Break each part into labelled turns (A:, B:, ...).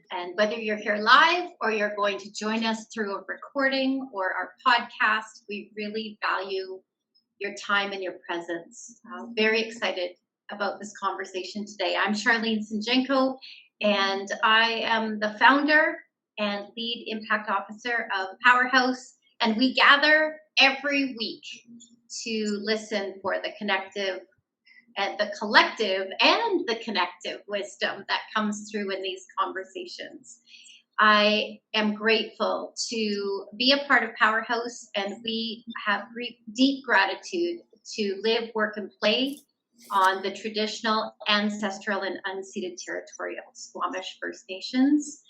A: And whether you're here live or you're going to join us through a recording or our podcast, we really value your time and your presence. Very excited about this conversation today. I'm Charlene Sinjenko, and I am the founder and lead impact officer of Powerhouse. And we gather every week to listen for the connective and the collective and the connective wisdom that comes through in these conversations. I am grateful to be a part of Powerhouse, and we have deep gratitude to live, work, and play on the traditional, ancestral, and unceded territorial Squamish First Nations.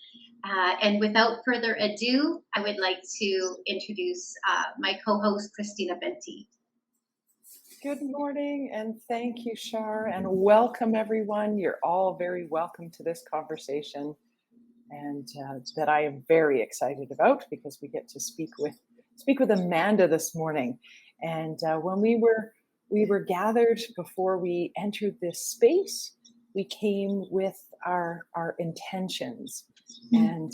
A: And without further ado, I would like to introduce my co-host, Christina Benti.
B: Good morning, and thank you, Char, and welcome everyone. You're all very welcome to this conversation, and that I am very excited about because we get to speak with Amanda this morning. And when we were gathered before we entered this space, we came with our intentions, and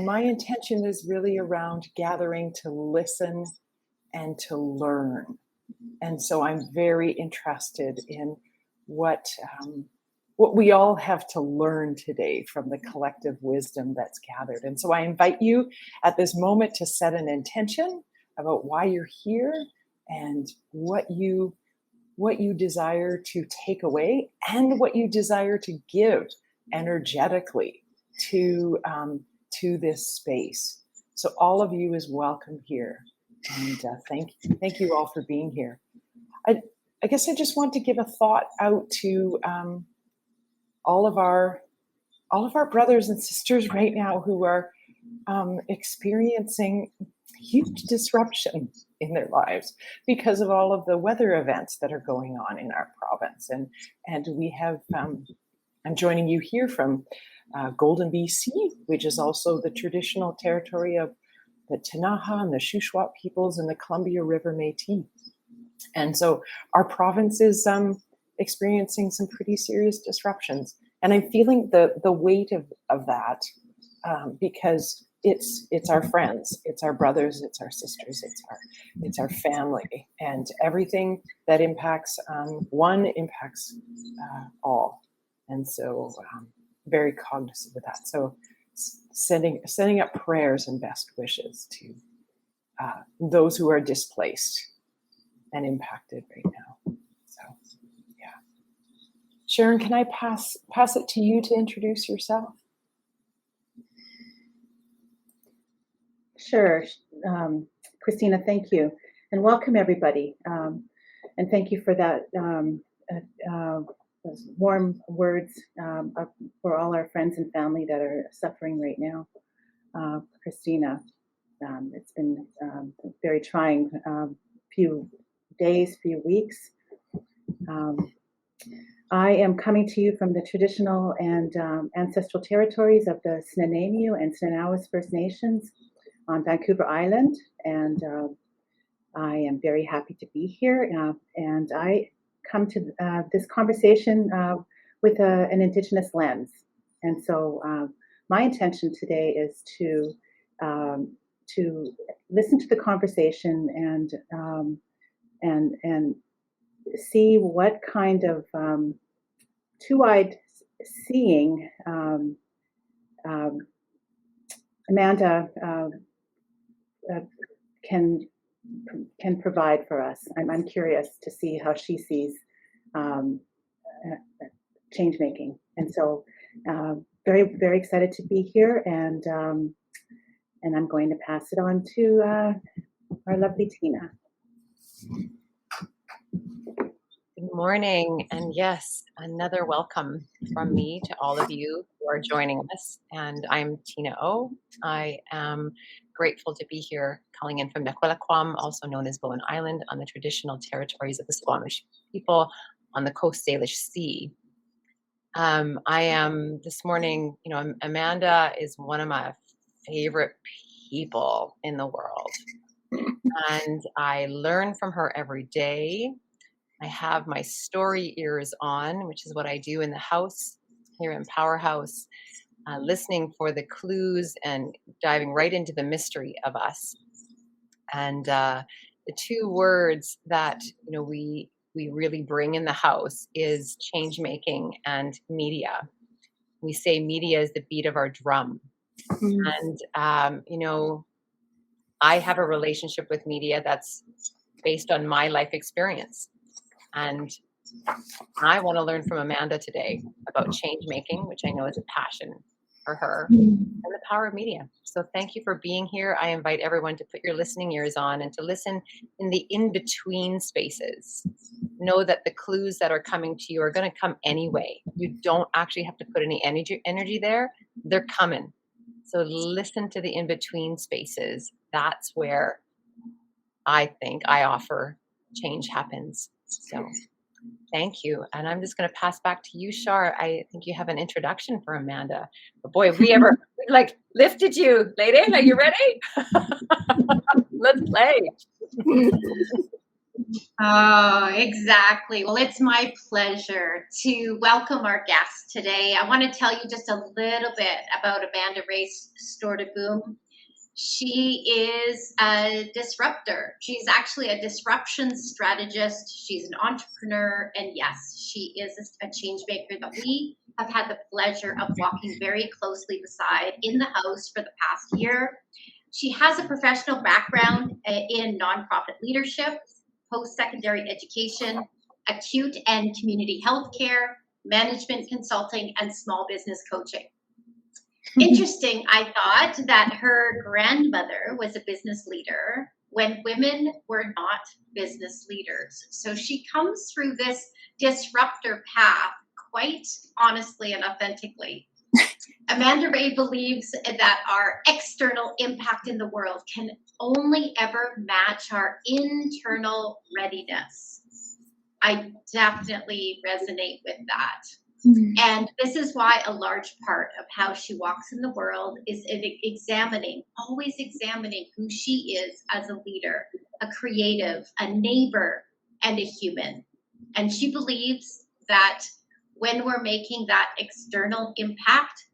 B: my intention is really around gathering to listen and to learn. And so I'm very interested in what we all have to learn today from the collective wisdom that's gathered. And so I invite you at this moment to set an intention about why you're here and what you desire to take away and what you desire to give energetically to this space. So all of you is welcome here. And thank you all for being here. I guess I just want to give a thought out to all of our brothers and sisters right now who are experiencing huge disruption in their lives because of all of the weather events that are going on in our province. And we have I'm joining you here from Golden, BC, which is also the traditional territory of the Ktunaxa and the Shuswap peoples and the Columbia River Métis. And so our province is experiencing some pretty serious disruptions. And I'm feeling the weight of that because it's our friends, it's our brothers, it's our sisters, it's our family, and everything that impacts one impacts all. And so very cognizant of that. So sending up prayers and best wishes to those who are displaced and impacted right now. So, yeah. Sharon, can I pass it to you to introduce yourself?
C: Sure. Christina, thank you. And welcome everybody. And thank you for that those warm words for all our friends and family that are suffering right now. Christina, it's been very trying few days, few weeks. I am coming to you from the traditional and ancestral territories of the Snuneymuxw and Snuneymuxw First Nations on Vancouver Island, and I am very happy to be here. And I come to this conversation with an Indigenous lens. And so my intention today is to listen to the conversation and see what kind of two-eyed seeing Amanda can provide for us. I'm curious to see how she sees change making, and so very, very excited to be here, and I'm going to pass it on to our lovely Tina.
D: Good morning, and yes, another welcome from me to all of you who are joining us. And I'm Tina O. I am grateful to be here, calling in from Nakwelakwam, also known as Bowen Island, on the traditional territories of the Squamish people on the Coast Salish Sea. I am this morning, Amanda is one of my favorite people in the world. And I learn from her every day. I have my story ears on, which is what I do in the house here in Powerhouse, listening for the clues and diving right into the mystery of us. And the two words that we really bring in the house is changemaking and media. We say media is the beat of our drum. And I have a relationship with media that's based on my life experience. And I want to learn from Amanda today about change making, which I know is a passion for her, and the power of media. So thank you for being here. I invite everyone to put your listening ears on and to listen in the in-between spaces. Know that the clues that are coming to you are going to come anyway. You don't actually have to put any energy there. They're coming. So listen to the in-between spaces. That's where I think I offer change happens. So thank you. And I'm just going to pass back to you, Shar. I think you have an introduction for Amanda. But boy, if we ever lifted you, lady, are you ready? Let's play.
A: Oh, exactly. Well, it's my pleasure to welcome our guest today. I want to tell you just a little bit about Amanda Rae Storteboom. She is a disruptor. She's actually a disruption strategist. She's an entrepreneur. And yes, she is a change maker that we have had the pleasure of walking very closely beside in the house for the past year. She has a professional background in nonprofit leadership, post-secondary education, acute and community healthcare, management consulting, and small business coaching. Interesting, I thought that her grandmother was a business leader when women were not business leaders. So she comes through this disruptor path quite honestly and authentically. Amanda Rae believes that our external impact in the world can only ever match our internal readiness. I definitely resonate with that. And this is why a large part of how she walks in the world is always examining who she is as a leader, a creative, a neighbor, and a human. And she believes that when we're making that external impact,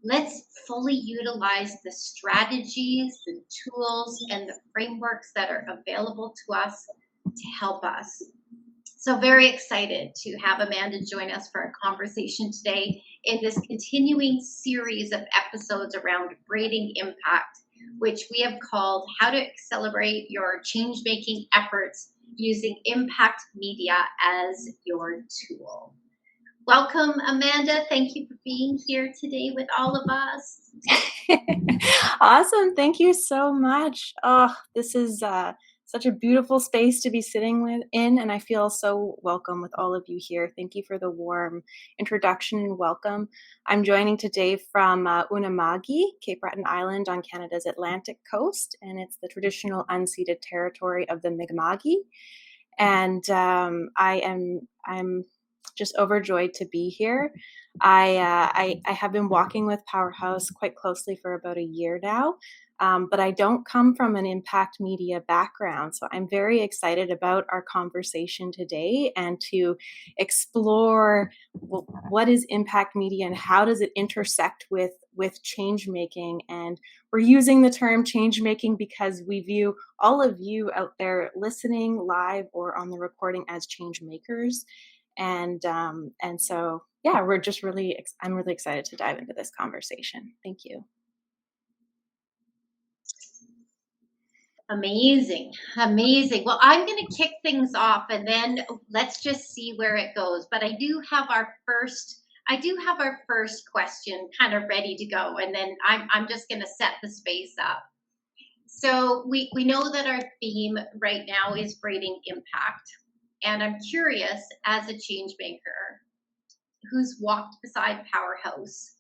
A: let's fully utilize the strategies, the tools, and the frameworks that are available to us to help us. So very excited to have Amanda join us for a conversation today in this continuing series of episodes around braiding impact, which we have called How to Accelerate Your Change-Making Efforts Using Impact Media as Your Tool. Welcome, Amanda. Thank you for being here today with all of us.
E: Awesome. Thank you so much. Oh, this is such a beautiful space to be sitting in, and I feel so welcome with all of you here. Thank you for the warm introduction and welcome. I'm joining today from Unama'ki, Cape Breton Island on Canada's Atlantic coast, and it's the traditional unceded territory of the Mi'kma'ki. And I'm just overjoyed to be here. I have been walking with Powerhouse quite closely for about a year now, but I don't come from an impact media background. So I'm very excited about our conversation today and to explore what is impact media and how does it intersect with change making. And we're using the term change making because we view all of you out there listening live or on the recording as change makers. And so, yeah, I'm really excited to dive into this conversation. Thank you.
A: Amazing. Well, I'm going to kick things off and then let's just see where it goes. But I do have our first question kind of ready to go, and then I'm just going to set the space up. So we know that our theme right now is braiding impact. And I'm curious, as a change maker who's walked beside Powerhouse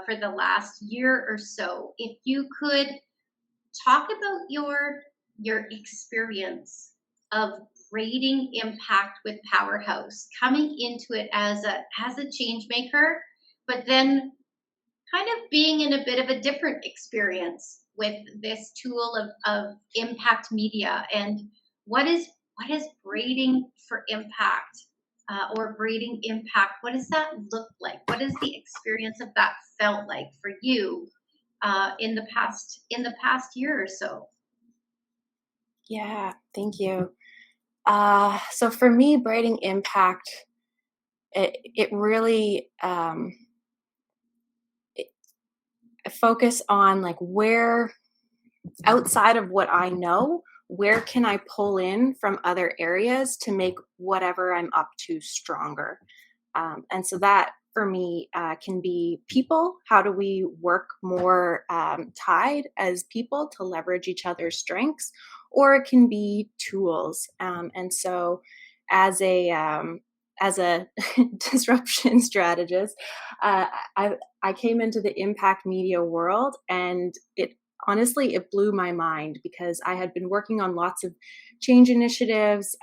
A: for the last year or so, if you could talk about your experience of grading impact with Powerhouse, coming into it as a change maker, but then kind of being in a bit of a different experience with this tool of impact media, and what is grading for impact, or grading impact, what does that look like? What is the experience of that felt like for you in the past year or so?
E: Yeah, thank you. So for me, braiding impact, it really it, focus on like where outside of what I know, where can I pull in from other areas to make whatever I'm up to stronger? And so that for me can be people. How do we work more tied as people to leverage each other's strengths? Or it can be tools. And so as a disruption strategist, I came into the impact media world, and it blew my mind because I had been working on lots of change initiatives,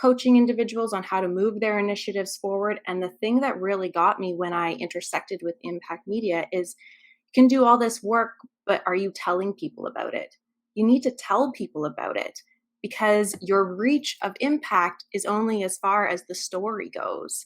E: coaching individuals on how to move their initiatives forward. And the thing that really got me when I intersected with impact media is you can do all this work, but are you telling people about it? You need to tell people about it because your reach of impact is only as far as the story goes.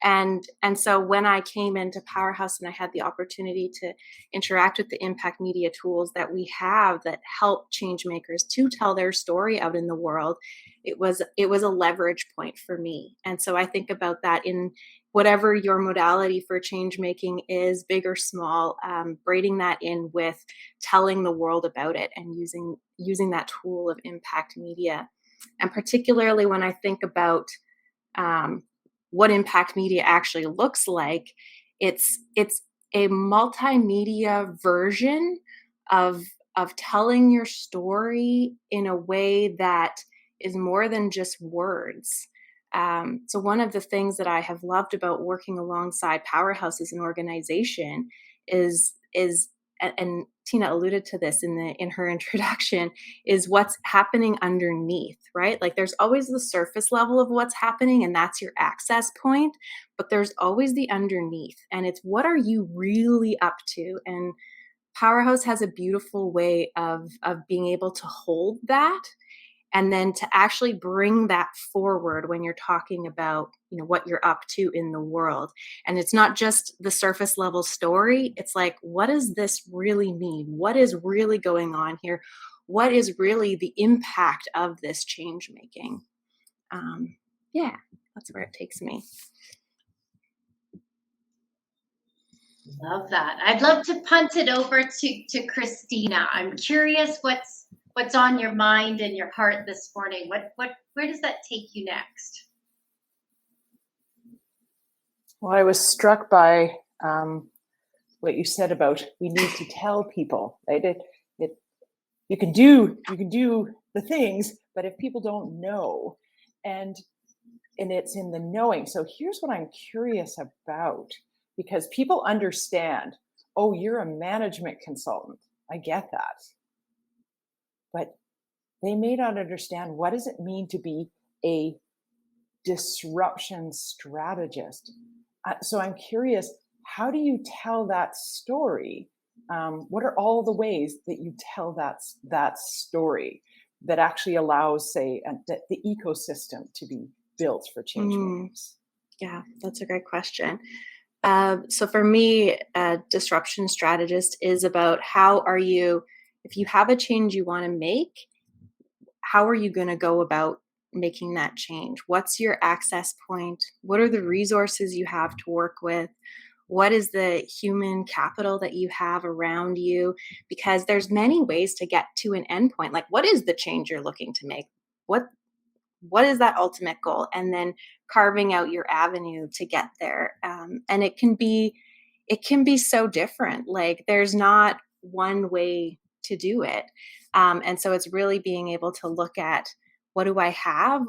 E: And so when I came into Powerhouse and I had the opportunity to interact with the impact media tools that we have that help change makers to tell their story out in the world, it was a leverage point for me. And so I think about that in whatever your modality for change making is, big or small, braiding that in with telling the world about it and using that tool of impact media. And particularly when I think about what impact media actually looks like, it's a multimedia version of telling your story in a way that is more than just words. So one of the things that I have loved about working alongside Powerhouse as an organization is and Tina alluded to this in her introduction, is what's happening underneath, right? Like there's always the surface level of what's happening, and that's your access point, but there's always the underneath, and it's what are you really up to? And Powerhouse has a beautiful way of being able to hold that and then to actually bring that forward when you're talking about what you're up to in the world. And it's not just the surface level story. It's like, what does this really mean? What is really going on here? What is really the impact of this change making? Yeah, that's where it takes me.
A: Love that. I'd love to punt it over to Christina. I'm curious what's on your mind and your heart this morning. Where does that take you next?
B: Well, I was struck by what you said about we need to tell people, right? You can do the things, but if people don't know, and it's in the knowing. So here's what I'm curious about, because people understand, oh, you're a management consultant. I get that. But they may not understand, what does it mean to be a disruption strategist? So I'm curious, how do you tell that story? What are all the ways that you tell that story that actually allows, say, the ecosystem to be built for change makers?
E: Yeah, that's a great question. So for me, a disruption strategist is about if you have a change you want to make, how are you going to go about making that change? What's your access point? What are the resources you have to work with? What is the human capital that you have around you? Because there's many ways to get to an endpoint. Like, what is the change you're looking to make? What is that ultimate goal? And then carving out your avenue to get there. And it can be so different. Like there's not one way to do it. And so it's really being able to look at, what do I have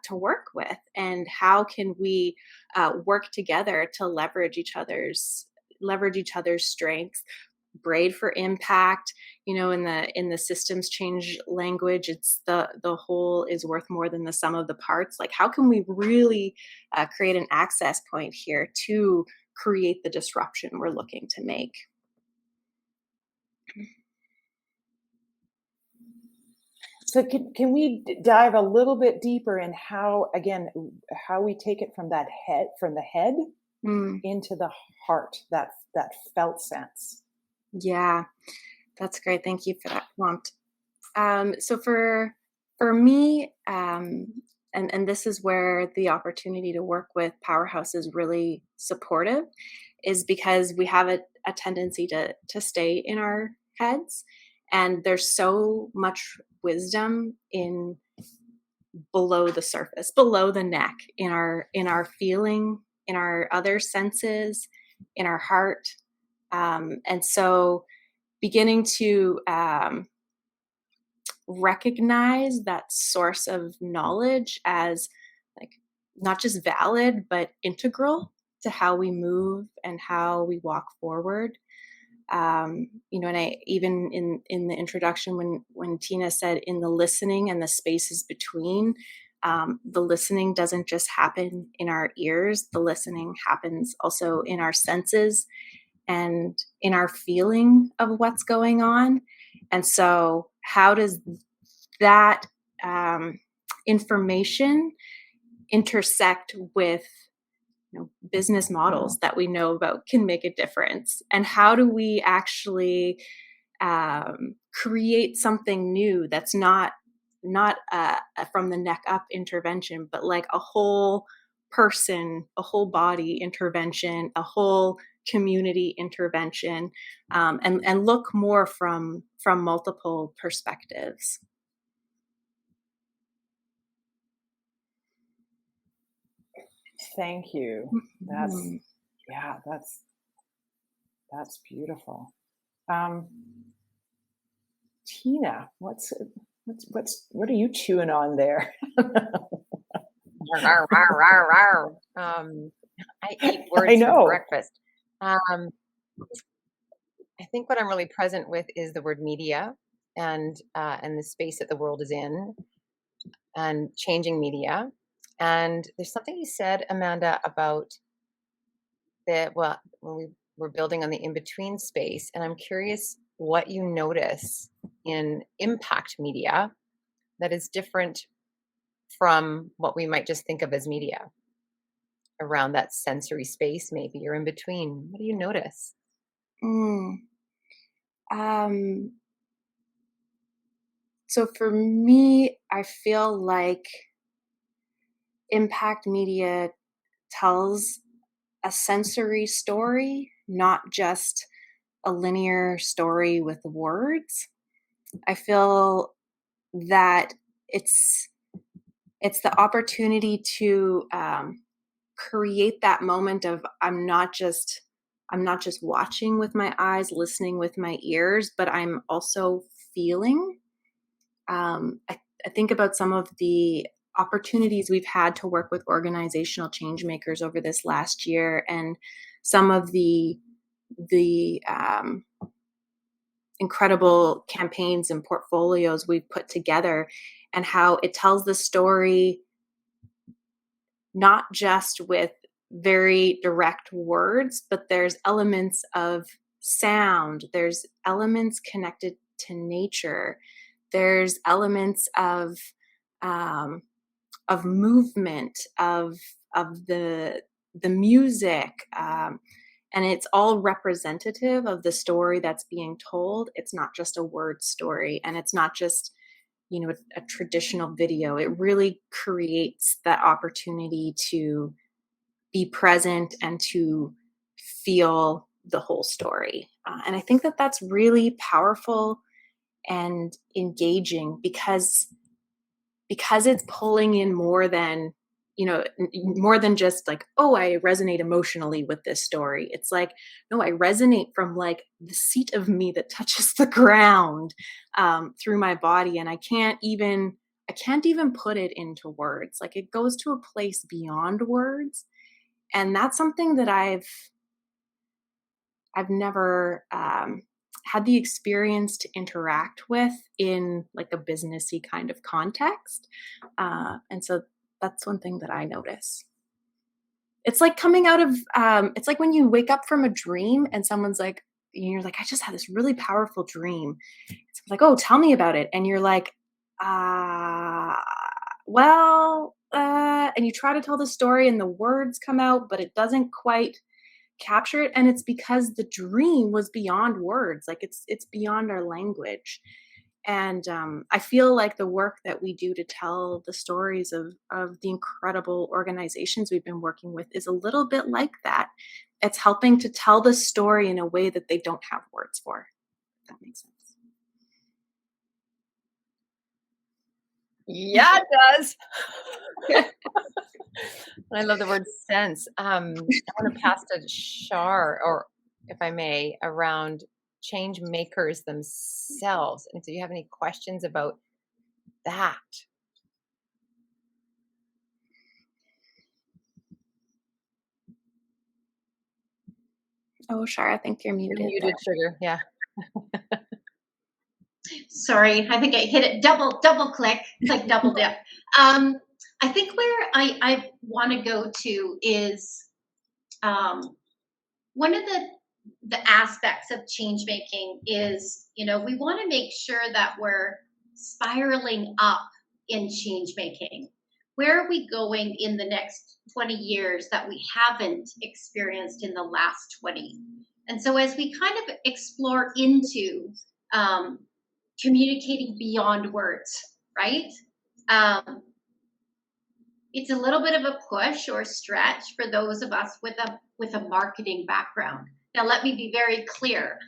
E: to work with, and how can we work together to leverage each other's strengths, braid for impact. You know, in the systems change language, it's the whole is worth more than the sum of the parts. Like, how can we really create an access point here to create the disruption we're looking to make?
B: So can we dive a little bit deeper in how we take it from the head into the heart, that felt sense?
E: Yeah, that's great. Thank you for that prompt. So for me, and this is where the opportunity to work with Powerhouse is really supportive, is because we have a tendency to stay in our heads, and there's so much wisdom in below the surface, below the neck, in our feeling, in our other senses, in our heart, and so beginning to recognize that source of knowledge as like not just valid but integral to how we move and how we walk forward. You know, and I even in the introduction when Tina said in the listening and the spaces between, the listening doesn't just happen in our ears. The listening happens also in our senses and in our feeling of what's going on. And so how does that information intersect with, you know, business models that we know about can make a difference? And how do we actually create something new that's not a from the neck up intervention, but like a whole person, a whole body intervention, a whole community intervention, and look more from multiple perspectives.
B: Thank you. That's beautiful. Tina, what are you chewing on there?
D: I eat words for breakfast. I think what I'm really present with is the word media and the space that the world is in and changing media. And there's something you said, Amanda, about when we were building on the in-between space. And I'm curious what you notice in impact media that is different from what we might just think of as media around that sensory space, maybe, or in between. What do you notice?
E: So for me, I feel like impact media tells a sensory story, not just a linear story with words. I feel that it's the opportunity to create that moment of I'm not just watching with my eyes, listening with my ears, but I'm also feeling. I think about some of the opportunities we've had to work with organizational change makers over this last year, and some of the incredible campaigns and portfolios we've put together, and how it tells the story not just with very direct words, but there's elements of sound, there's elements connected to nature, there's elements of movement, of the music, and it's all representative of the story that's being told. It's not just a word story, and it's not just, you know, a traditional video. It really creates that opportunity to be present and to feel the whole story. And I think that that's really powerful and engaging because it's pulling in more than, you know, more than just like, oh, I resonate emotionally with this story. It's like, no, I resonate from like the seat of me that touches the ground through my body. And I can't even put it into words. Like, it goes to a place beyond words. And that's something that I've never had the experience to interact with in like a businessy kind of context. And so that's one thing that I notice. It's like coming out of, it's like when you wake up from a dream and someone's like, you're like, I just had this really powerful dream. It's like, oh, tell me about it. And you're like, and you try to tell the story and the words come out, but it doesn't quite capture it. And it's because the dream was beyond words. Like it's beyond our language. And I feel like the work that we do to tell the stories of the incredible organizations we've been working with is a little bit like that. It's helping to tell the story in a way that they don't have words for. If that makes sense.
D: Yeah, it does. I love the word sense. I want to pass to Shar, or if I may, around change makers themselves. And do you have any questions about that?
E: Oh, Shar, I think you're muted.
D: You're muted, Sugar. Yeah.
A: Sorry, I think I hit it double click. It's like double dip. I think where I want to go to is one of the aspects of change making is, we want to make sure that we're spiraling up in change making. Where are we going in the next 20 years that we haven't experienced in the last 20? And so as we kind of explore into communicating beyond words, right? It's a little bit of a push or stretch for those of us with a marketing background. Now, let me be very clear.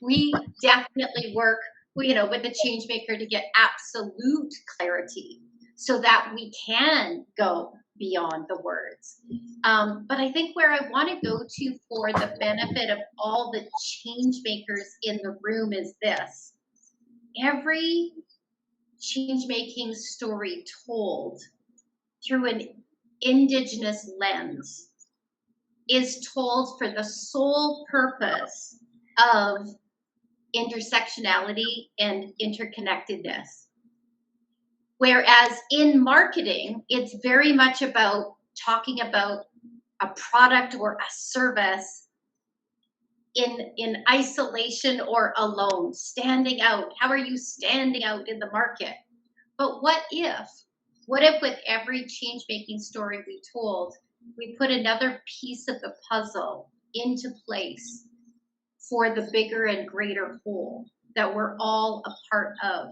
A: We definitely work, with the Changemaker to get absolute clarity so that we can go beyond the words. But I think where I want to go to for the benefit of all the change makers in the room is this. Every change-making story told through an Indigenous lens is told for the sole purpose of intersectionality and interconnectedness. Whereas in marketing, it's very much about talking about a product or a service in isolation or alone, standing out. How are you standing out in the market? But what if with every change-making story we told, we put another piece of the puzzle into place for the bigger and greater whole that we're all a part of?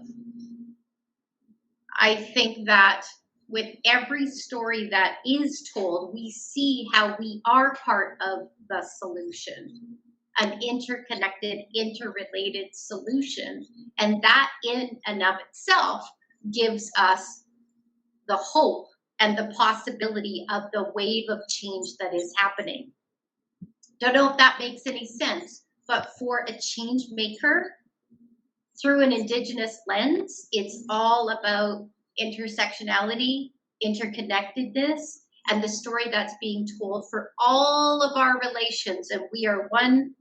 A: I think that with every story that is told, we see how we are part of the solution, an interconnected, interrelated solution. And that in and of itself gives us the hope and the possibility of the wave of change that is happening. Don't know if that makes any sense, but for a change maker, through an Indigenous lens, it's all about intersectionality, interconnectedness, and the story that's being told for all of our relations. And we are one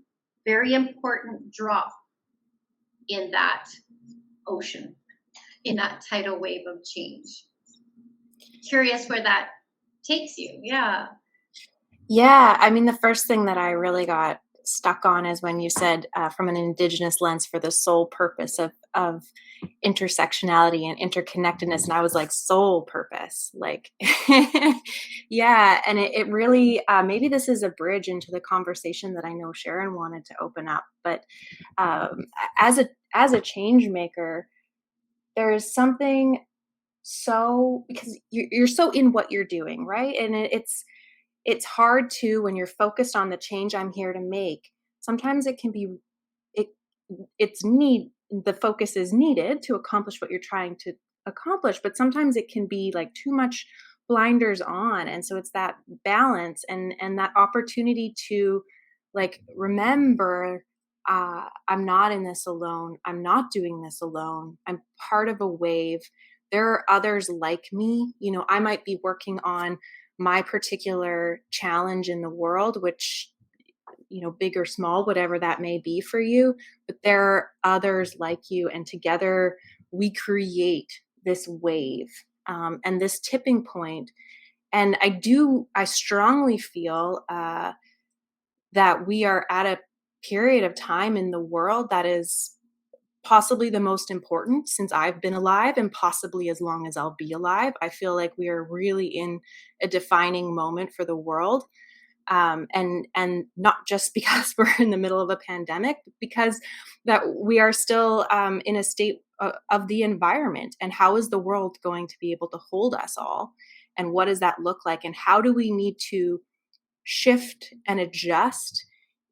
A: very important drop in that ocean, in that tidal wave of change. Curious where that takes you. Yeah.
E: Yeah. I mean, the first thing that I really got stuck on is when you said from an Indigenous lens for the sole purpose of intersectionality and interconnectedness. And I was like, sole purpose, like, yeah. And it really, maybe this is a bridge into the conversation that I know Sharon wanted to open up, but as a change maker, there is something because you're so in what you're doing, right? And it's hard to, when you're focused on the change I'm here to make, sometimes it can be, the focus is needed to accomplish what you're trying to accomplish, but sometimes it can be like too much blinders on. And so it's that balance and that opportunity to like, remember, I'm not in this alone. I'm not doing this alone. I'm part of a wave. There are others like me. I might be working on my particular challenge in the world, which, big or small, whatever that may be for you, but there are others like you, and together we create this wave and this tipping point. And I strongly feel that we are at a period of time in the world that is possibly the most important since I've been alive, and possibly as long as I'll be alive. I feel like we are really in a defining moment for the world. And not just because we're in the middle of a pandemic, but because that we are still in a state of the environment, and how is the world going to be able to hold us all, and what does that look like, and how do we need to shift and adjust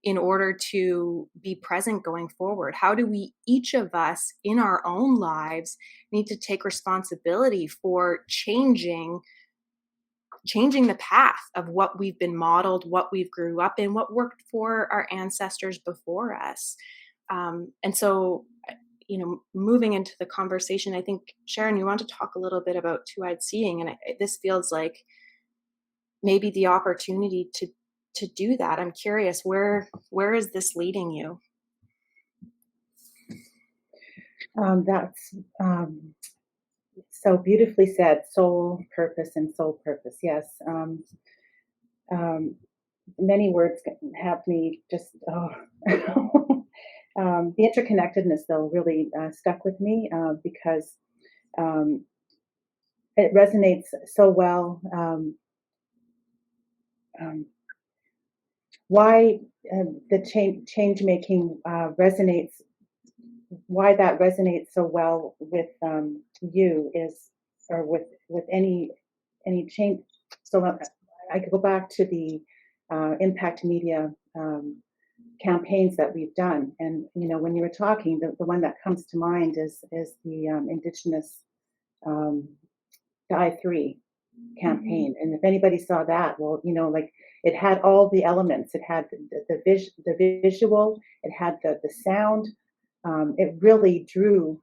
E: in order to be present going forward? How do we, each of us in our own lives, need to take responsibility for changing the path of what we've been modeled, what we've grew up in, what worked for our ancestors before us? And so, moving into the conversation, I think, Sharon, you want to talk a little bit about two-eyed seeing, and this feels like maybe the opportunity to do that. I'm curious, where is this leading you?
C: That's so beautifully said. Soul purpose and soul purpose. Yes. Many words have me just. The interconnectedness, though, really stuck with me because it resonates so well. Why the change making resonates, why that resonates so well with you is, or with any change. So I could go back to the impact media campaigns that we've done, and when you were talking, the one that comes to mind is the Indigenous the I3 campaign. And if anybody saw that, well, like, it had all the elements. It had the visual, it had the sound. It really drew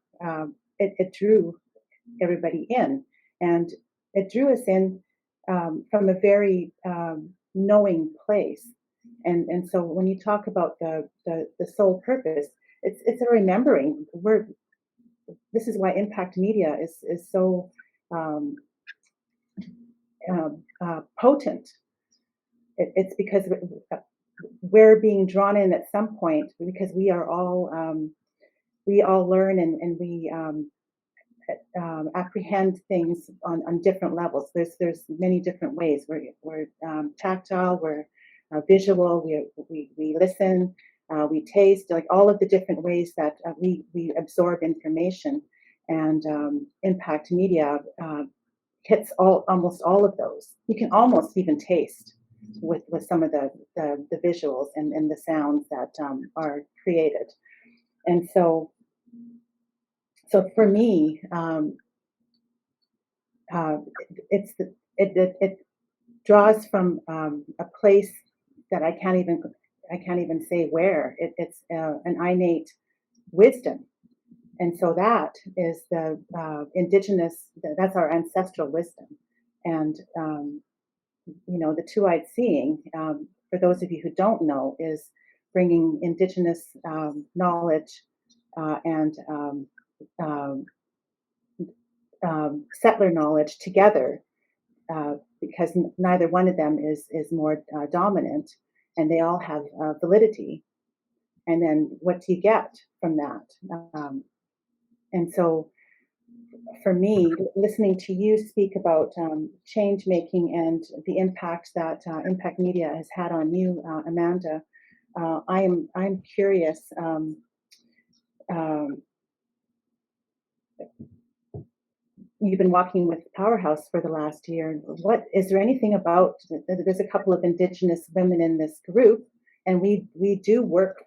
C: it drew everybody in, and it drew us in from a very knowing place. And so when you talk about the soul purpose, it's a remembering. This is why impact media is so potent. It's because we're being drawn in at some point, because we all learn, and we apprehend things on different levels. There's many different ways. We're tactile, we're visual, we listen, we taste, like all of the different ways that we absorb information. And impact media hits almost all of those. You can almost even taste with some of the visuals and the sounds that are created. And so for me, it draws from a place that I can't even say where. It's an innate wisdom. And so that is the Indigenous, that's our ancestral wisdom. And, the two-eyed seeing, for those of you who don't know, is bringing Indigenous knowledge and settler knowledge together, because neither one of them is more dominant, and they all have validity. And then what do you get from that? And so for me, listening to you speak about change making and the impact that impact media has had on you, Amanda, I'm curious. You've been walking with Powerhouse for the last year. What is there anything about? There's a couple of Indigenous women in this group, and we do work.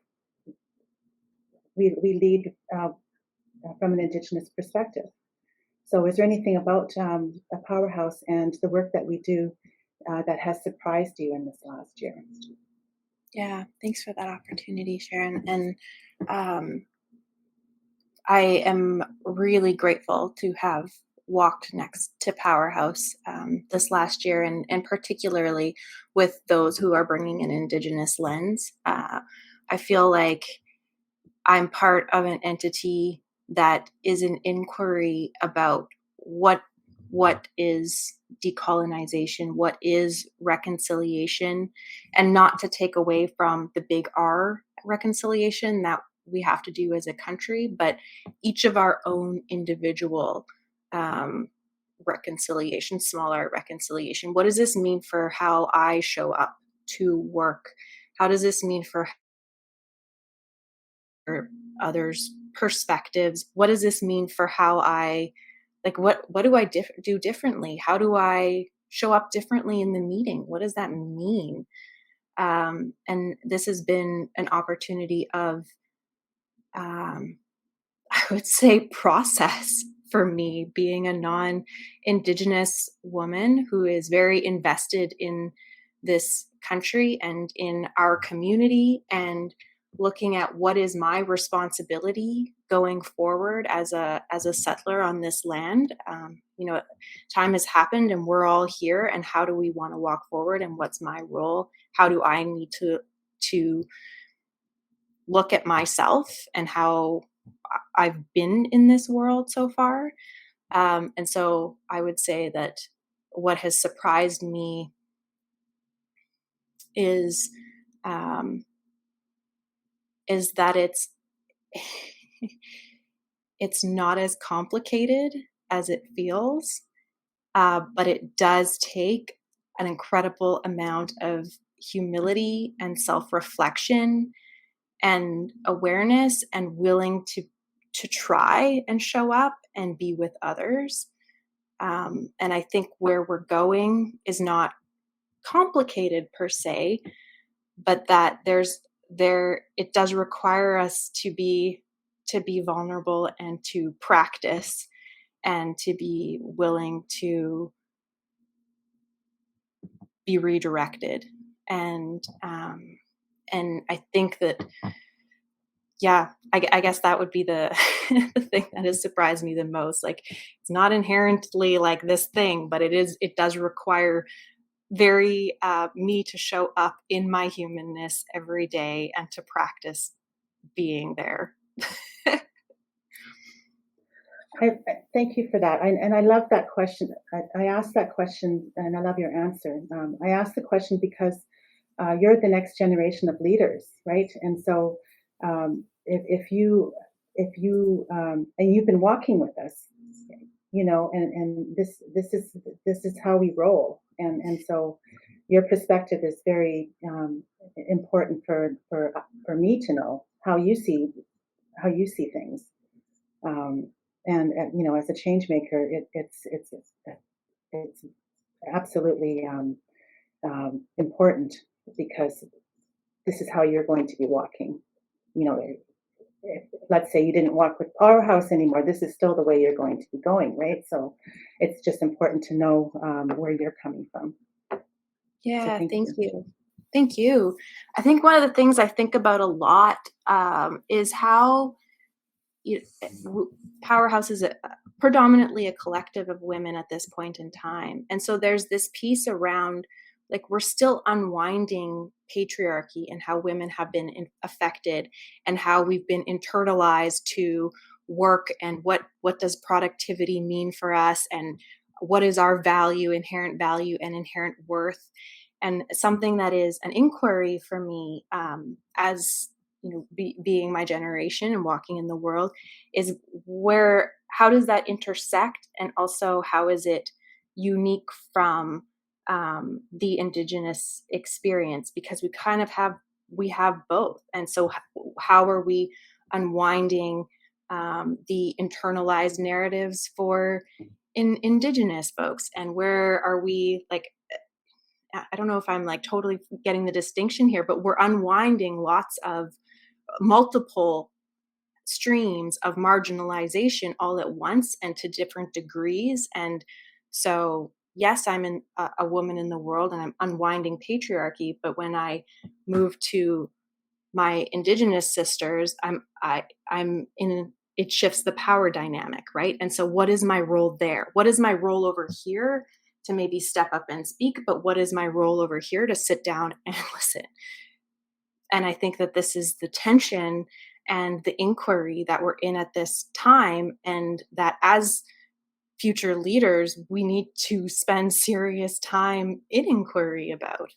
C: We lead from an Indigenous perspective. So is there anything about a Powerhouse and the work that we do that has surprised you in this last year?
E: Yeah, thanks for that opportunity, Sharon. And I am really grateful to have walked next to Powerhouse this last year, and particularly with those who are bringing an Indigenous lens. I feel like I'm part of an entity that is an inquiry about what is decolonization, what is reconciliation, and not to take away from the big R reconciliation that we have to do as a country, but each of our own individual reconciliation, small R reconciliation. What does this mean for how I show up to work? How does this mean for others' perspectives? What does this mean for how I, like, what do I do differently? How do I show up differently in the meeting? What does that mean? And this has been an opportunity of, I would say, process for me, being a non-Indigenous woman who is very invested in this country and in our community, and looking at what is my responsibility going forward as a settler on this land. Time has happened and we're all here, and how do we want to walk forward, and what's my role? How do I need to look at myself and how I've been in this world so far? And so I would say that what has surprised me is that it's not as complicated as it feels, but it does take an incredible amount of humility and self-reflection and awareness, and willing to try and show up and be with others. And I think where we're going is not complicated per se, but that it does require us to be vulnerable and to practice and to be willing to be redirected. And I think that, yeah, I guess that would be the the thing that has surprised me the most. Like, it's not inherently like this thing, but it does require very me to show up in my humanness every day and to practice being there.
C: I thank you for that. And I love that question. I asked that question, and I love your answer. I asked the question because you're the next generation of leaders, right? And so if you and you've been walking with us, and this is how we roll, and so your perspective is very important for me to know how you see things. And as a change maker, it's absolutely important, because this is how you're going to be walking. If, let's say you didn't walk with Powerhouse anymore, this is still the way you're going to be going, right? So it's just important to know where you're coming from.
E: Yeah,
C: so
E: thank you. Thank you. I think one of the things I think about a lot is how Powerhouse is predominantly a collective of women at this point in time. And so there's this piece around, like, we're still unwinding patriarchy and how women have been affected, and how we've been internalized to work, and what does productivity mean for us, and what is our inherent value and inherent worth. And something that is an inquiry for me, as being my generation and walking in the world, is how does that intersect, and also how is it unique from the Indigenous experience, because we have both. And so how are we unwinding the internalized narratives for Indigenous folks, and where are we, like, I don't know if I'm like totally getting the distinction here, but we're unwinding lots of multiple streams of marginalization all at once and to different degrees. And so, yes, I'm a woman in the world, and I'm unwinding patriarchy. But when I move to my Indigenous sisters, I'm in it shifts the power dynamic, right? And so what is my role there? What is my role over here to maybe step up and speak? But what is my role over here to sit down and listen? And I think that this is the tension and the inquiry that we're in at this time, and that as future leaders, we need to spend serious time in inquiry about.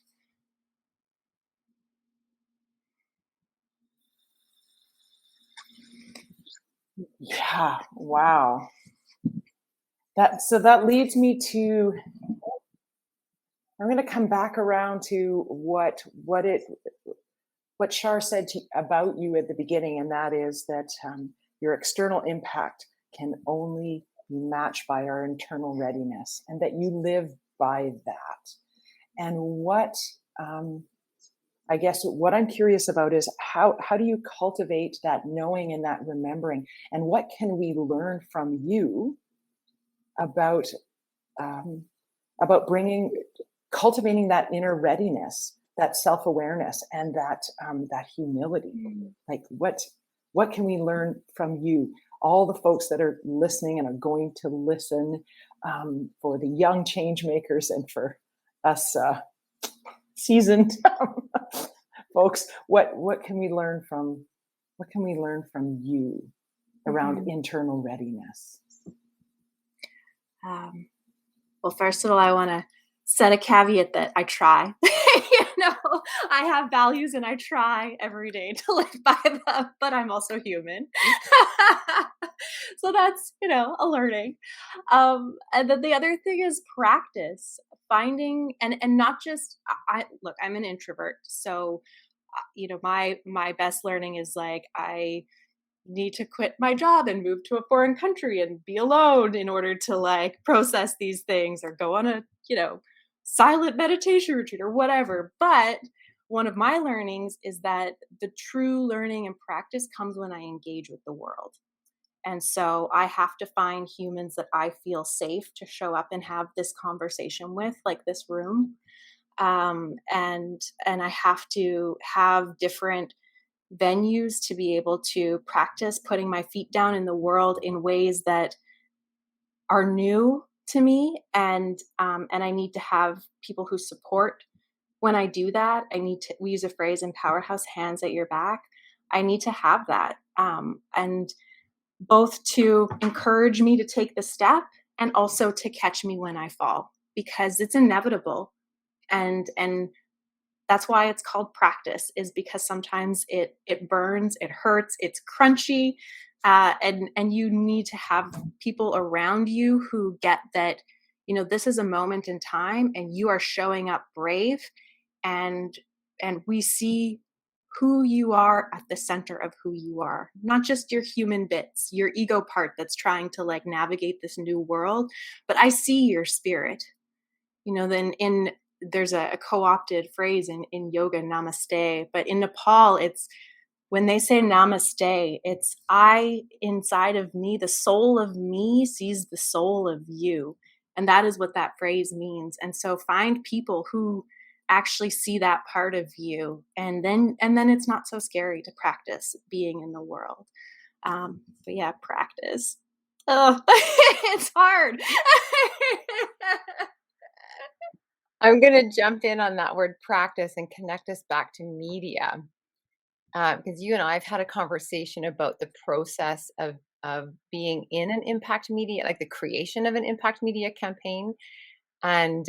B: Yeah, wow. That leads me to, I'm going to come back around to what Shar said about you at the beginning, and that is that your external impact can only be matched by our internal readiness, and that you live by that. And what I guess what I'm curious about is how do you cultivate that knowing and that remembering, and what can we learn from you about cultivating that inner readiness, that self-awareness, and that humility. Like what can we learn from you, all the folks that are listening and are going to listen, for the young change makers and for us seasoned folks? What can we learn from you around internal readiness?
E: Well, first of all, I want to set a caveat that I try. I have values and I try every day to live by them, but I'm also human. So that's, a learning. And then the other thing is practice, finding, and not just, look, I'm an introvert. So, my best learning is like, I need to quit my job and move to a foreign country and be alone in order to like process these things, or go on a, silent meditation retreat or whatever. But one of my learnings is that the true learning and practice comes when I engage with the world. And so I have to find humans that I feel safe to show up and have this conversation with, like this room. And I have to have different venues to be able to practice putting my feet down in the world in ways that are new to me, and I need to have people who support when I do that. We use a phrase in Powerhouse, hands at your back. I need to have that, and both to encourage me to take the step and also to catch me when I fall, because it's inevitable, and that's why it's called practice, is because sometimes it burns, it hurts, it's crunchy, and you need to have people around you who get that, this is a moment in time and you are showing up brave, and we see who you are at the center of who you are, not just your human bits, your ego part that's trying to like navigate this new world, but I see your spirit. Then there's a co-opted phrase in yoga, namaste, but in Nepal, it's when they say namaste, it's I inside of me, the soul of me sees the soul of you. And that is what that phrase means. And so find people who actually see that part of you. And then it's not so scary to practice being in the world. But yeah, practice. Oh, it's hard.
D: I'm going to jump in on that word practice and connect us back to media, because you and I have had a conversation about the process of being in an impact media, like the creation of an impact media campaign, and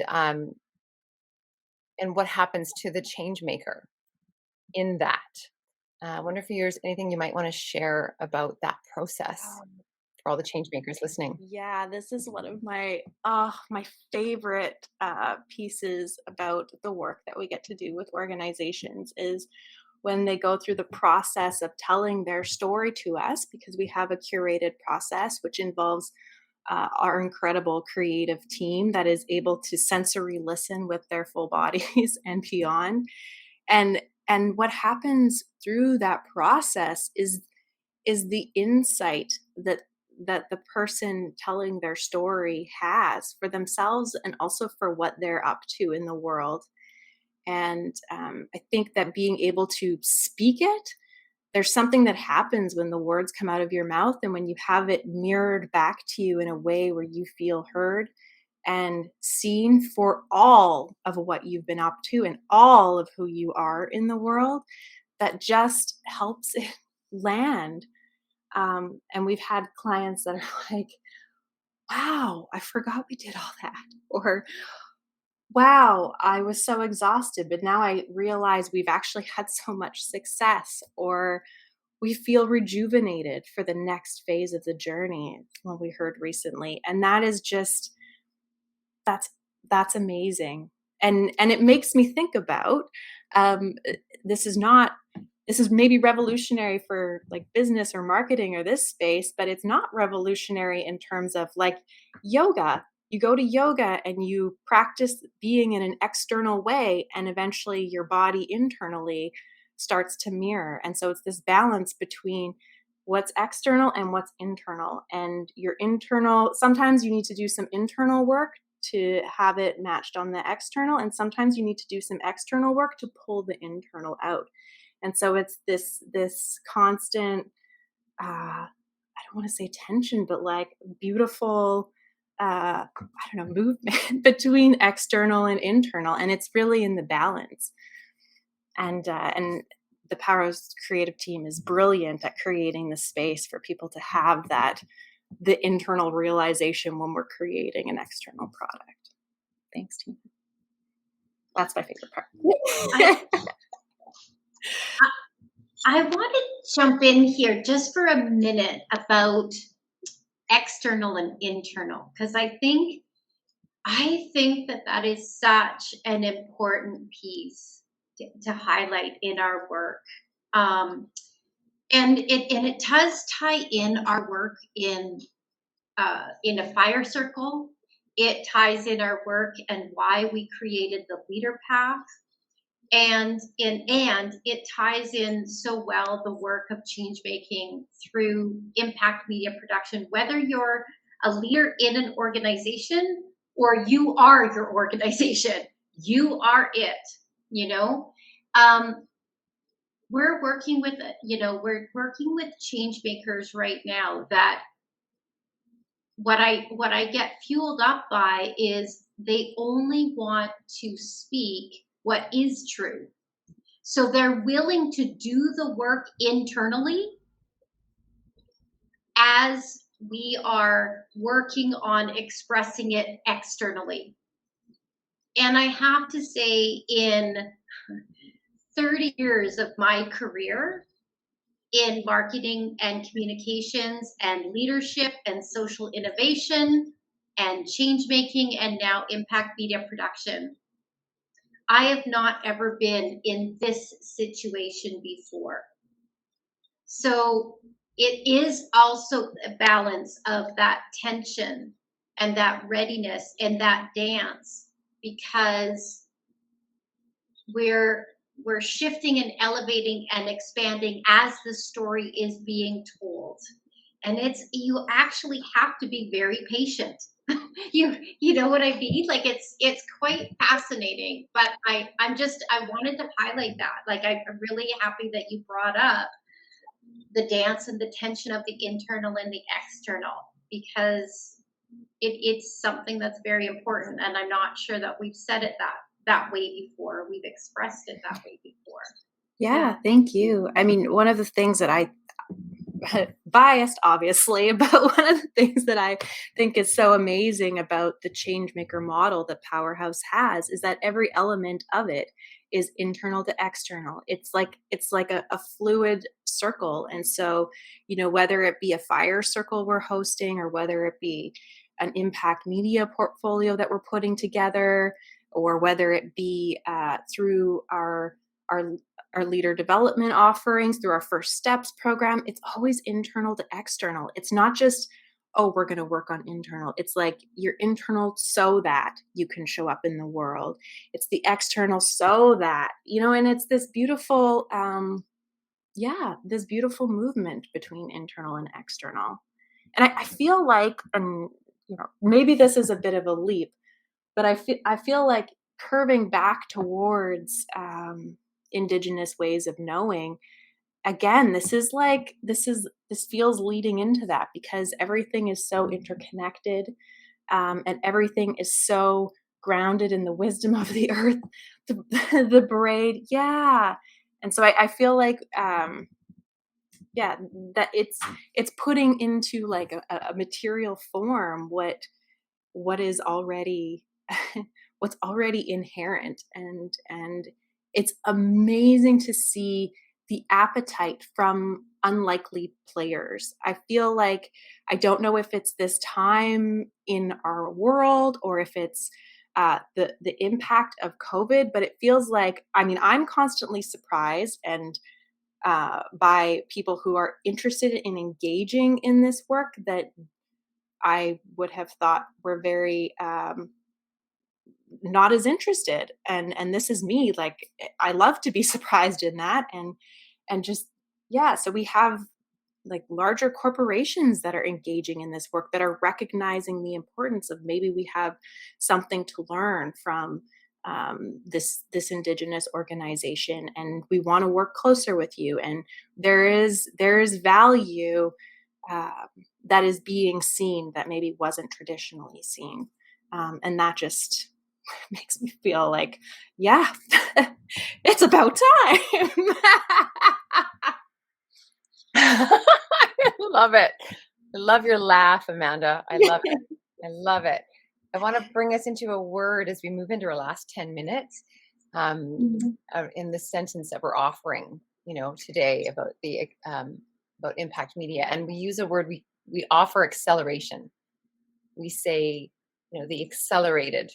D: what happens to the change maker in that. I wonder if there's anything you might want to share about that process for all the change makers listening.
E: Yeah, this is one of my favorite pieces about the work that we get to do with organizations, is when they go through the process of telling their story to us, because we have a curated process which involves our incredible creative team that is able to sensory listen with their full bodies and beyond. And what happens through that process is the insight that the person telling their story has for themselves and also for what they're up to in the world. And I think that being able to speak it, there's something that happens when the words come out of your mouth and when you have it mirrored back to you in a way where you feel heard and seen for all of what you've been up to and all of who you are in the world, that just helps it land. And we've had clients that are like, wow, I forgot we did all that. Or, wow, I was so exhausted, but now I realize we've actually had so much success. Or we feel rejuvenated for the next phase of the journey, what we heard recently. And that is just, that's amazing. And it makes me think about, this is maybe revolutionary for like business or marketing or this space, but it's not revolutionary in terms of like yoga. You go to yoga and you practice being in an external way, and eventually your body internally starts to mirror. And so it's this balance between what's external and what's internal. And your internal, sometimes you need to do some internal work to have it matched on the external, and sometimes you need to do some external work to pull the internal out. And so it's this constant, I don't want to say tension, but like beautiful, I don't know, movement between external and internal. And it's really in the balance. And the Powerhouse creative team is brilliant at creating the space for people to have the internal realization when we're creating an external product. Thanks, team. That's my favorite part.
A: I want to jump in here just for a minute about external and internal, because I think that is such an important piece to highlight in our work. And it does tie in our work in a fire circle. It ties in our work and why we created the leader path. And it ties in so well the work of change making through impact media production, whether you're a leader in an organization or you are your organization, you are it, you know. We're working with change makers right now that what I get fueled up by is they only want to speak what is true. So they're willing to do the work internally as we are working on expressing it externally. And I have to say, in 30 years of my career in marketing and communications and leadership and social innovation and change making and now impact media production, I have not ever been in this situation before. So it is also a balance of that tension and that readiness and that dance, because we're shifting and elevating and expanding as the story is being told. And you actually have to be very patient. You know what I mean? Like it's quite fascinating, but I wanted to highlight that. Like I'm really happy that you brought up the dance and the tension of the internal and the external, because it's something that's very important, and I'm not sure that we've said it that way before. We've expressed it that way before.
E: Yeah, thank you. I mean, one of the things that I biased obviously, but one of the things that I think is so amazing about the Changemaker model that Powerhouse has is that every element of it is internal to external. It's like a fluid circle. And so, you know, whether it be a fire circle we're hosting, or whether it be an impact media portfolio that we're putting together, or whether it be through our leader development offerings, through our First Steps program, it's always internal to external. It's not just, oh, we're going to work on internal. It's like you're internal so that you can show up in the world. It's the external so that, you know, and it's this beautiful, this beautiful movement between internal and external. And I feel like, and you know, maybe this is a bit of a leap, but I feel like curving back towards Indigenous ways of knowing, again, this feels leading into that, because everything is so interconnected, and everything is so grounded in the wisdom of the earth, the, the braid. Yeah. And so I feel like, yeah, that it's putting into like a material form what is already what's already inherent, and it's amazing to see the appetite from unlikely players. I feel like, I don't know if it's this time in our world or if it's the impact of COVID, but it feels like, I mean, I'm constantly surprised and by people who are interested in engaging in this work that I would have thought were very not as interested. And this is me. Like, I love to be surprised in that, and just, yeah. So we have like larger corporations that are engaging in this work, that are recognizing the importance of, maybe we have something to learn from this Indigenous organization, and we want to work closer with you. And there is value that is being seen that maybe wasn't traditionally seen, and that just makes me feel like, yeah, it's about time.
D: I love it. I love your laugh, Amanda. I love it. I love it. I want to bring us into a word as we move into our last 10 minutes, in the sentence that we're offering, today about the about impact media. And we use a word, we offer acceleration. We say, the accelerated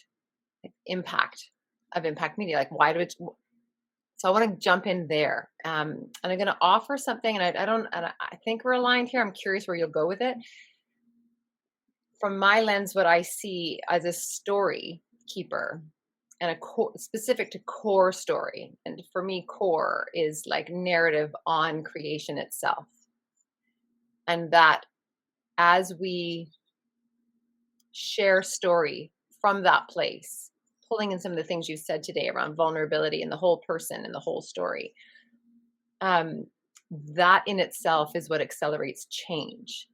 D: impact of impact media. Like, why do it? So I want to jump in there, and I'm going to offer something, and I think we're aligned here. I'm curious where you'll go with it. From my lens, what I see as a story keeper, and specific to core story, and for me, core is like narrative on creation itself, and that as we share story from that place, pulling in some of the things you said today around vulnerability and the whole person and the whole story, that in itself is what accelerates change.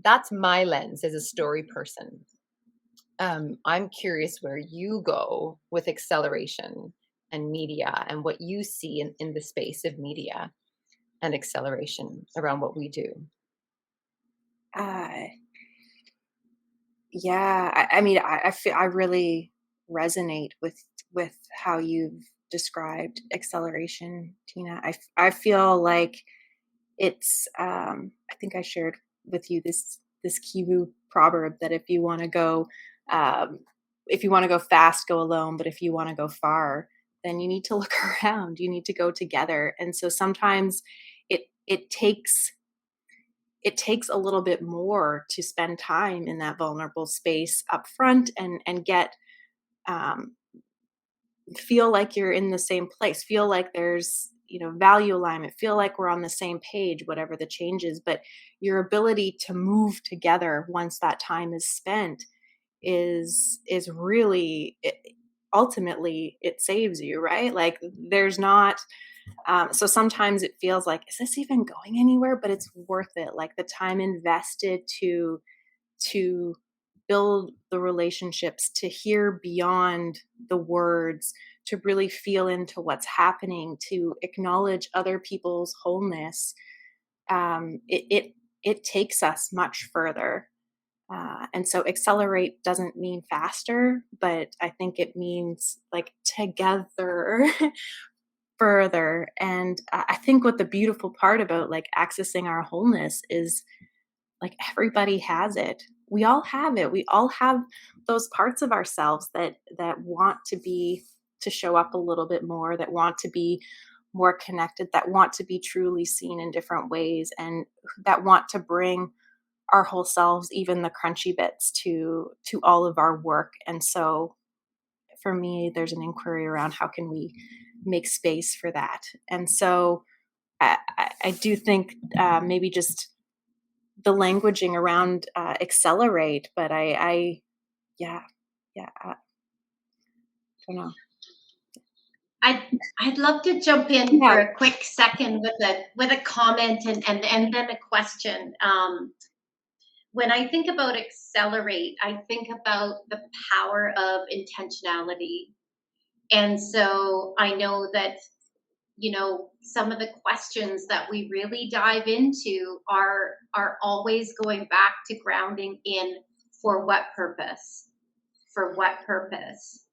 D: That's my lens as a story person. I'm curious where you go with acceleration and media, and what you see in the space of media and acceleration around what we do.
E: Yeah, I mean, I feel I really resonate with how you've described acceleration, Tina. I feel like it's I think I shared with you this Kivu proverb that if you want to go fast, go alone, but if you want to go far, then you need to look around. You need to go together. And so sometimes it takes a little bit more to spend time in that vulnerable space up front, and get feel like you're in the same place, feel like there's value alignment, feel like we're on the same page, whatever the change is. But your ability to move together once that time is spent is really ultimately it saves you, right? Like, there's not so sometimes it feels like, is this even going anywhere? But it's worth it. Like, the time invested to build the relationships, to hear beyond the words, to really feel into what's happening, to acknowledge other people's wholeness. It takes us much further. And so accelerate doesn't mean faster, but I think it means like together further. And I think what the beautiful part about like accessing our wholeness is, like, everybody has it. We all have it. We all have those parts of ourselves that want to show up a little bit more, that want to be more connected, that want to be truly seen in different ways, and that want to bring our whole selves, even the crunchy bits, to all of our work. And so for me, there's an inquiry around how can we make space for that. And so I do think maybe just the languaging around accelerate, but I don't know.
A: I'd love to jump in
E: Yeah.
A: for a quick second with a comment and then a question. When I think about accelerate, I think about the power of intentionality. And so I know that, some of the questions that we really dive into are always going back to grounding in for what purpose? For what purpose?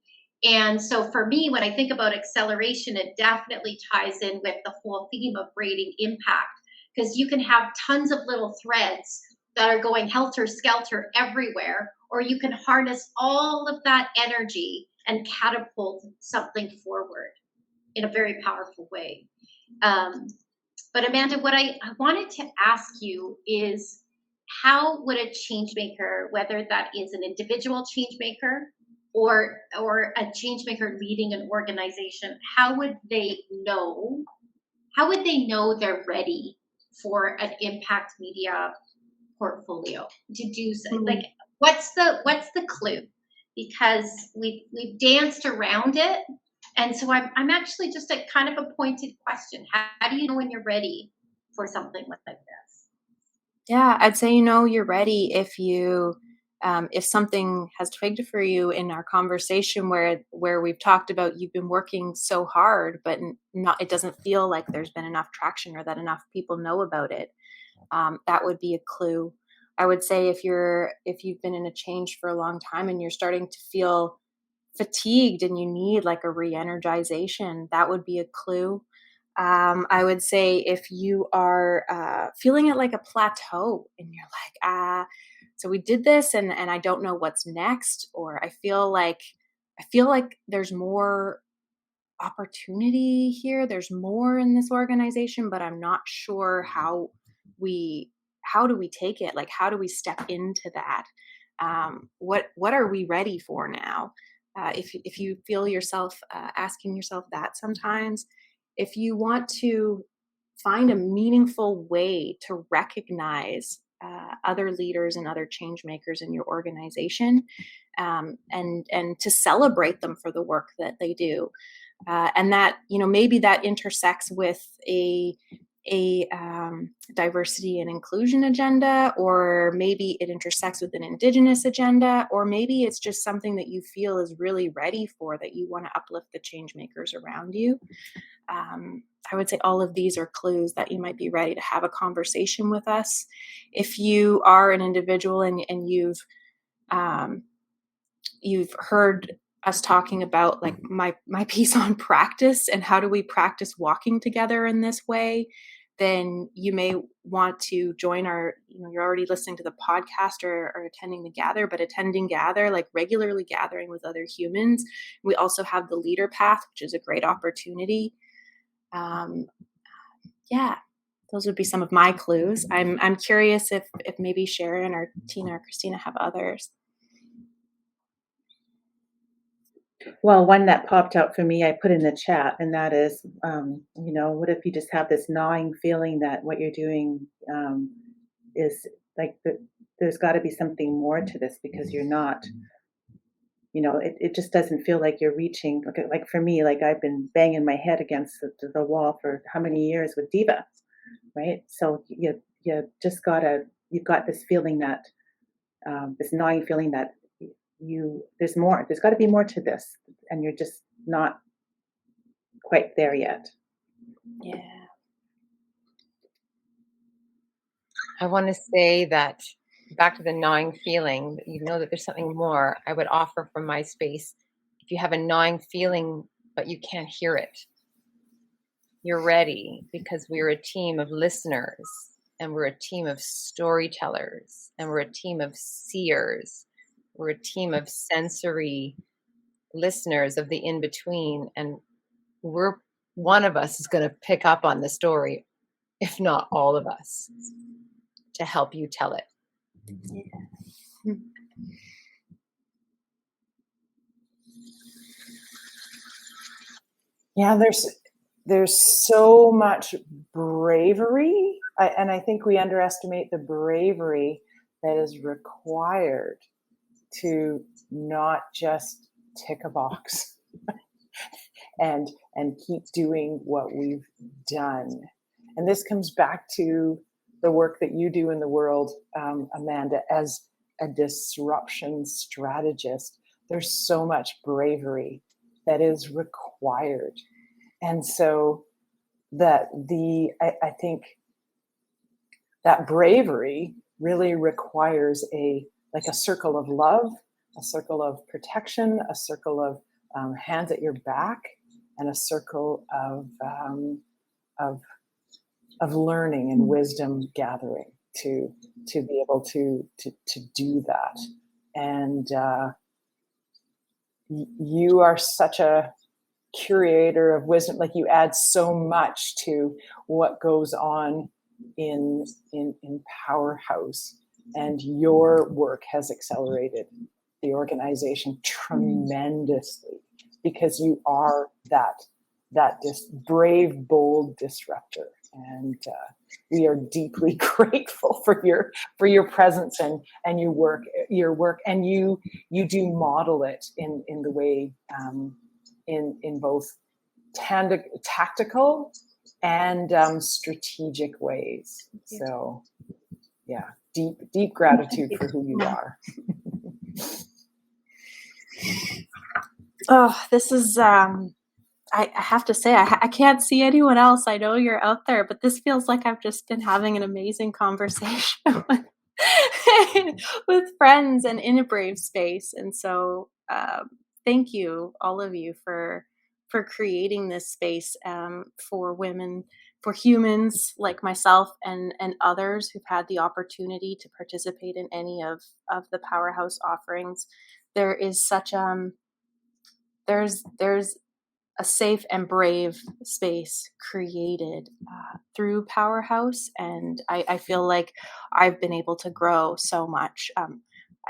A: And so for me, when I think about acceleration, it definitely ties in with the whole theme of rating impact, because you can have tons of little threads that are going helter skelter everywhere, or you can harness all of that energy and catapult something forward in a very powerful way. Um, but Amanda, what I wanted to ask you is, how would a change maker, whether that is an individual change maker or a change maker leading an organization, how would they know they're ready for an impact media portfolio to do so? Like, what's the clue? Because we've danced around it, and so I'm actually just a kind of a pointed question. How do you know when you're ready for something like this?
E: Yeah, I'd say you're ready if something has twigged for you in our conversation where we've talked about you've been working so hard, but not it doesn't feel like there's been enough traction or that enough people know about it. That would be a clue. I would say if you've been in a change for a long time and you're starting to feel fatigued and you need like a re-energization, that would be a clue. I would say if you are feeling at like a plateau and you're like, so we did this and I don't know what's next, or I feel like there's more opportunity here. There's more in this organization, but I'm not sure how do we take it? Like, how do we step into that? What are we ready for now? If you feel yourself asking yourself that sometimes, if you want to find a meaningful way to recognize other leaders and other change makers in your organization, and to celebrate them for the work that they do, and that maybe that intersects with a diversity and inclusion agenda, or maybe it intersects with an Indigenous agenda, or maybe it's just something that you feel is really ready for, that you want to uplift the change makers around you. I would say all of these are clues that you might be ready to have a conversation with us. If you are an individual and you've heard us talking about like my piece on practice and how do we practice walking together in this way, then you may want to join our, you're already listening to the podcast or attending the gather, but attending gather, like regularly gathering with other humans. We also have the leader path, which is a great opportunity. Yeah, those would be some of my clues. I'm curious if maybe Sharon or Tina or Christina have others.
C: Well, one that popped out for me, I put in the chat, and that is, what if you just have this gnawing feeling that what you're doing is like there's got to be something more to this, because you're not, it just doesn't feel like you're reaching. Like for me, like I've been banging my head against the wall for how many years with Diva, right? So you just you've got this feeling that, this gnawing feeling that there's more, there's got to be more to this, and you're just not quite there yet.
E: Yeah.
D: I want to say that back to the gnawing feeling, that there's something more. I would offer from my space, if you have a gnawing feeling, but you can't hear it, you're ready, because we're a team of listeners, and we're a team of storytellers, and we're a team of seers. We're a team of sensory listeners of the in-between, and one of us is going to pick up on the story, if not all of us, to help you tell it.
E: Yeah.
B: Yeah, there's so much bravery, and I think we underestimate the bravery that is required to not just tick a box and and keep doing what we've done. And this comes back to the work that you do in the world, Amanda, as a disruption strategist. There's so much bravery that is required. And so I think that bravery really requires a circle of love, a circle of protection, a circle of hands at your back, and a circle of learning and wisdom gathering to be able to do that. And you are such a curator of wisdom. Like, you add so much to what goes on in Powerhouse, and your work has accelerated the organization tremendously, because you are that brave, bold disruptor. And we are deeply grateful for your presence and your work, and you do model it in the way in both tactical and strategic ways. So yeah, deep gratitude for who you are.
E: Oh, this is I have to say, I can't see anyone else. I know you're out there, but this feels like I've just been having an amazing conversation with friends and in a brave space. And so thank you, all of you, for creating this space for women, for humans like myself and others who've had the opportunity to participate in any of the Powerhouse offerings. There is such there's a safe and brave space created through Powerhouse. And I feel like I've been able to grow so much.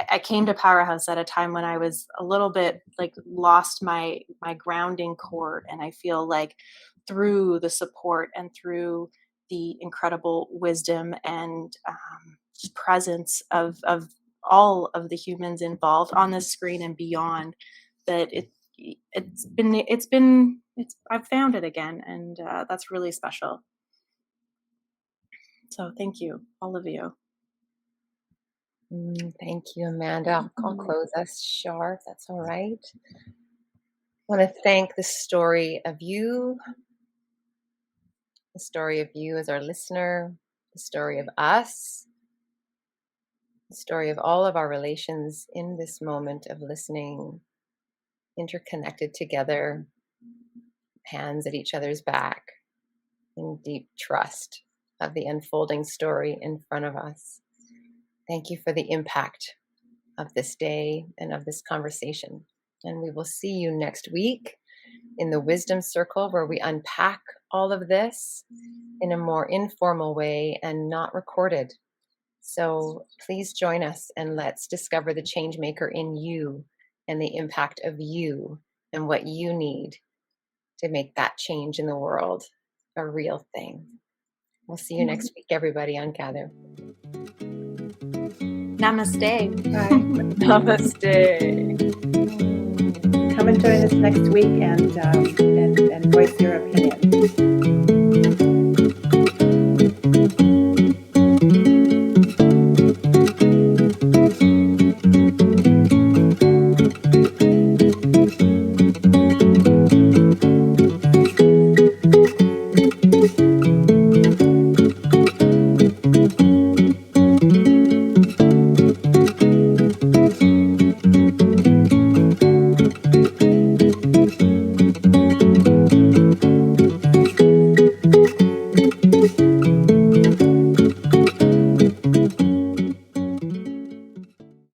E: I came to Powerhouse at a time when I was a little bit lost my grounding cord. And I feel like through the support and through the incredible wisdom and presence of all of the humans involved on this screen and beyond, that I've found it again, and that's really special. So thank you, all of you.
D: Thank you, Amanda. I'll close us, Shar, if that's all right. I want to thank the story of you as our listener, the story of us, the story of all of our relations in this moment of listening, interconnected together, hands at each other's back, in deep trust of the unfolding story in front of us. Thank you for the impact of this day and of this conversation. And we will see you next week in the Wisdom Circle, where we unpack all of this in a more informal way and not recorded. So please join us, and let's discover the changemaker in you and the impact of you and what you need to make that change in the world a real thing. We'll see you next week, everybody, on Gather.
E: Namaste.
C: Bye.
B: Namaste.
C: Come and join us next week and voice your opinion.